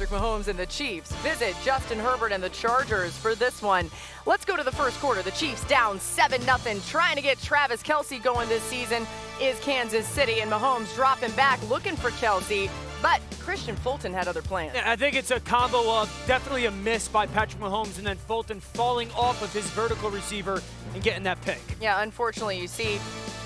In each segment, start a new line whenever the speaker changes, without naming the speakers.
Patrick Mahomes and the Chiefs. Visit Justin Herbert and the Chargers for this one. Let's go to the first quarter. The Chiefs down 7-0. Trying to get Travis Kelce going this season is Kansas City, and Mahomes dropping back looking for Kelce. But Christian Fulton had other plans.
Yeah, I think it's a combo of definitely a miss by Patrick Mahomes and then Fulton falling off of his vertical receiver and getting that pick.
Yeah, unfortunately, you see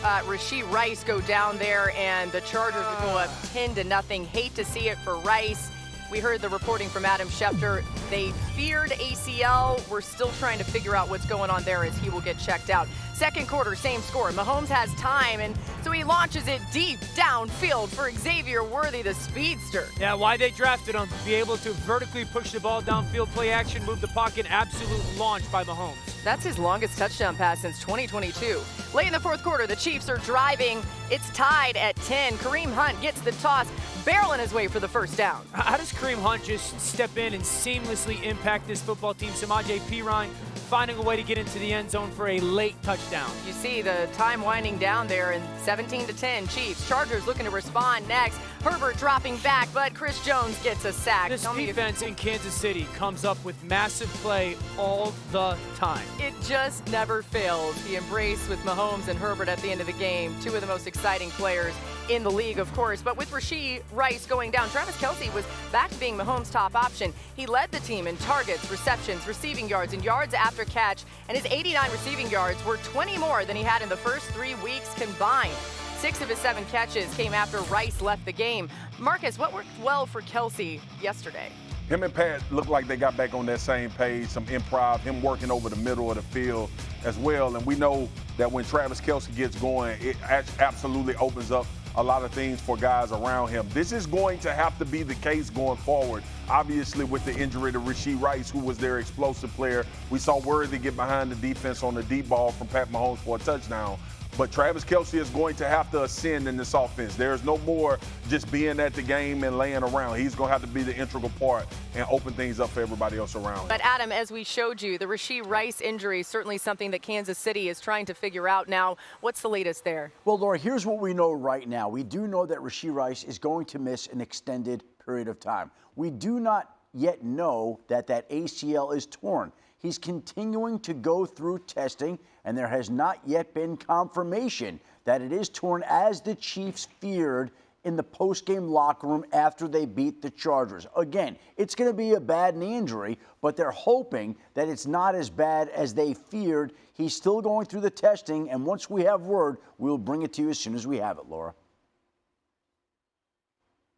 Rashee Rice go down there, and the Chargers would go up 10-0. Hate to see it for Rice. We heard the reporting from Adam Schefter. They feared ACL. We're still trying to figure out what's going on there as he will get checked out. Second quarter, same score. Mahomes has time, and so he launches it deep downfield for Xavier Worthy, the speedster.
Yeah, why they drafted him. Be able to vertically push the ball downfield, play action, move the pocket, absolute launch by Mahomes.
That's his longest touchdown pass since 2022. Late in the fourth quarter, the Chiefs are driving. It's tied at 10. Kareem Hunt gets the toss, barreling his way for the first down.
How does Kareem Hunt just step in and seamlessly impact this football team? Samaje Perine finding a way to get into the end zone for a late touchdown.
You see the time winding down there, and 17-10 Chiefs. Chargers looking to respond next. Herbert dropping back, but Chris Jones gets a sack.
This defense in Kansas City comes up with massive play all the time.
It just never fails. The embrace with Mahomes and Herbert at the end of the game. Two of the most exciting players in the league, of course. But with Rashee Rice going down, Travis Kelce was back to being Mahomes' top option. He led the team in targets, receptions, receiving yards, and yards after catch. And his 89 receiving yards were 20 more than he had in the first 3 weeks combined. 6 of his 7 catches came after Rice left the game. Marcus, what worked well for Kelce yesterday?
Him and Pat looked like they got back on that same page, some improv, him working over the middle of the field as well. And we know that when Travis Kelce gets going, it absolutely opens up a lot of things for guys around him. This is going to have to be the case going forward. Obviously, with the injury to Rashee Rice, who was their explosive player, we saw Worthy get behind the defense on the deep ball from Pat Mahomes for a touchdown. But Travis Kelce is going to have to ascend in this offense. There's no more just being at the game and laying around. He's going to have to be the integral part and open things up for everybody else around.
But Adam, as we showed you, the Rashee Rice injury is certainly something that Kansas City is trying to figure out now. What's the latest there?
Well, Laura, here's what we know right now. We do know that Rashee Rice is going to miss an extended period of time. We do not yet know that ACL is torn. He's continuing to go through testing, and there has not yet been confirmation that it is torn, as the Chiefs feared in the post-game locker room after they beat the Chargers. Again, it's going to be a bad knee injury, but they're hoping that it's not as bad as they feared. He's still going through the testing, and once we have word, we'll bring it to you as soon as we have it, Laura.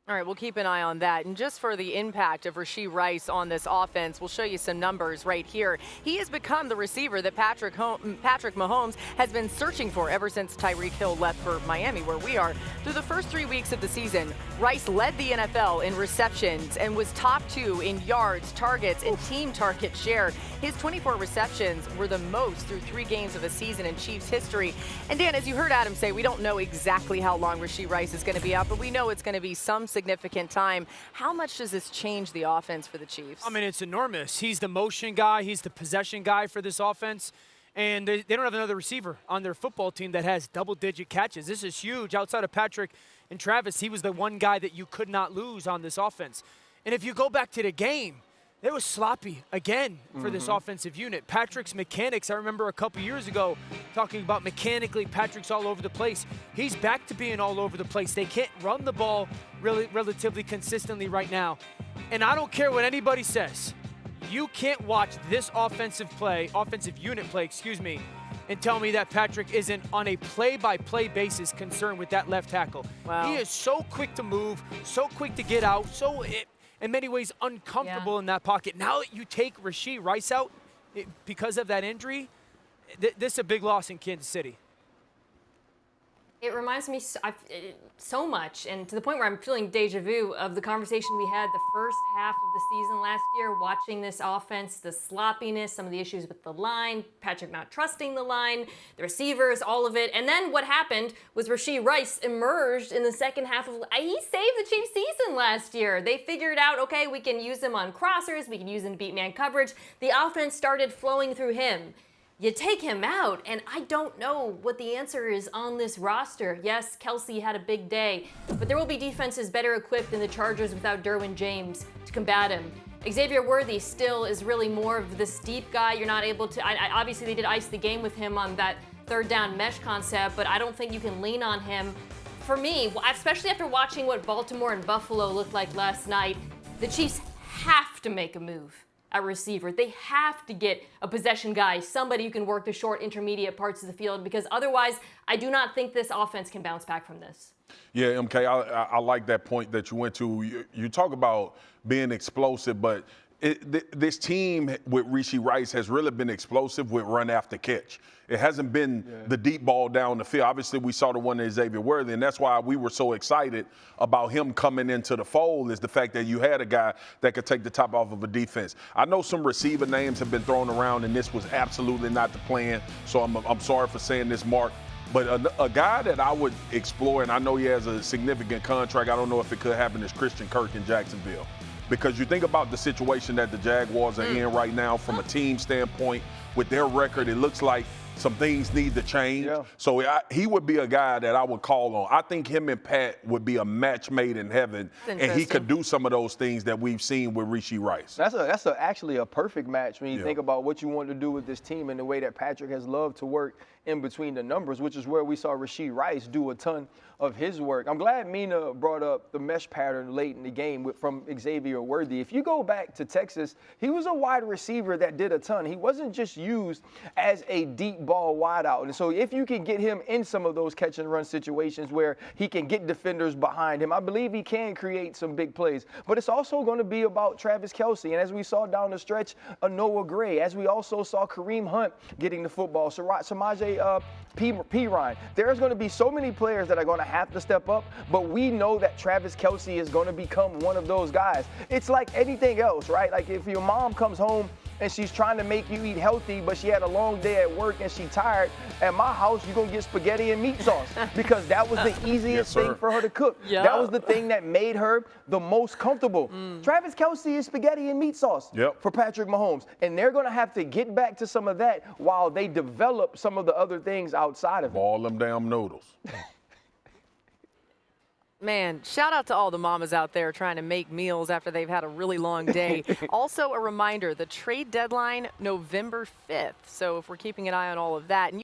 All right, we'll keep an eye on that. And just for the impact of Rashee Rice on this offense, we'll show you some numbers right here. He has become the receiver that Patrick Mahomes has been searching for ever since Tyreek Hill left for Miami, where we are. Through the first 3 weeks of the season, Rice led the NFL in receptions and was top 2 in yards, targets, and team target share. His 24 receptions were the most through 3 games of the season in Chiefs history. And Dan, as you heard Adam say, we don't know exactly how long Rashee Rice is going to be out, but we know it's going to be some significant time. How much does this change the offense for the Chiefs?
I mean, it's enormous. He's the motion guy. He's the possession guy for this offense. And they don't have another receiver on their football team that has double-digit catches. This is huge. Outside of Patrick and Travis, he was the one guy that you could not lose on this offense. And if you go back to the game, it was sloppy again for this offensive unit. Patrick's mechanics, I remember a couple years ago talking about mechanically Patrick's all over the place. He's back to being all over the place. They can't run the ball relatively consistently right now. And I don't care what anybody says. You can't watch this offensive unit play, and tell me that Patrick isn't on a play-by-play basis concerned with that left tackle.
Wow.
He is so quick to move, so quick to get out, in many ways uncomfortable in that pocket. Now that you take Rashee Rice out because of that injury, this is a big loss in Kansas City.
It reminds me so much, and to the point where I'm feeling deja vu of the conversation we had the first half of the season last year, watching this offense, the sloppiness, some of the issues with the line, Patrick not trusting the line, the receivers, all of it. And then what happened was Rashee Rice emerged in the second half of, he saved the Chiefs season last year. They figured out, okay, we can use him on crossers, we can use him to beat man coverage. The offense started flowing through him. you take him out, and I don't know what the answer is on this roster. Yes, Kelce had a big day, but there will be defenses better equipped than the Chargers without Derwin James to combat him. Xavier Worthy still is really more of this deep guy. You're not able to, obviously they did ice the game with him on that third down mesh concept, but I don't think you can lean on him. For me, especially after watching what Baltimore and Buffalo looked like last night, the Chiefs have to make a move at receiver. They have to get a possession guy, somebody who can work the short, intermediate parts of the field, because otherwise, I do not think this offense can bounce back from this.
Yeah, MK, I like that point that you went to. You talk about being explosive, but this team with Rashee Rice has really been explosive with run after catch. It hasn't been the deep ball down the field. Obviously, we saw the one in Xavier Worthy, and that's why we were so excited about him coming into the fold, is the fact that you had a guy that could take the top off of a defense. I know some receiver names have been thrown around, and this was absolutely not the plan, so I'm sorry for saying this, Mark. But a guy that I would explore, and I know he has a significant contract, I don't know if it could happen, is Christian Kirk in Jacksonville. Because you think about the situation that the Jaguars are in right now from a team standpoint. With their record, it looks like some things need to change. Yeah. So he would be a guy that I would call on. I think him and Pat would be a match made in heaven, and he could do some of those things that we've seen with Rashee Rice.
That's actually a perfect match when you think about what you want to do with this team and the way that Patrick has loved to work in between the numbers, which is where we saw Rashee Rice do a ton of his work. I'm glad Mina brought up the mesh pattern late in the game from Xavier Worthy. If you go back to Texas, he was a wide receiver that did a ton. He wasn't just used as a deep ball wideout. And so if you can get him in some of those catch and run situations where he can get defenders behind him, I believe he can create some big plays. But it's also going to be about Travis Kelce. And as we saw down the stretch, Noah Gray, as we also saw Kareem Hunt getting the football, Samaje Perine. There's going to be so many players that are going to have to step up, but we know that Travis Kelce is going to become one of those guys. It's like anything else, right? Like if your mom comes home and she's trying to make you eat healthy, but she had a long day at work and she's tired, at my house, you're going to get spaghetti and meat sauce because that was the easiest thing for her to cook. Yep. That was the thing that made her the most comfortable. Travis Kelce is spaghetti and meat sauce for Patrick Mahomes, and they're going to have to get back to some of that while they develop some of the other things outside of it.
All them damn noodles.
Man, shout out to all the mamas out there trying to make meals after they've had a really long day. Also, a reminder, the trade deadline, November 5th. So if we're keeping an eye on all of that. And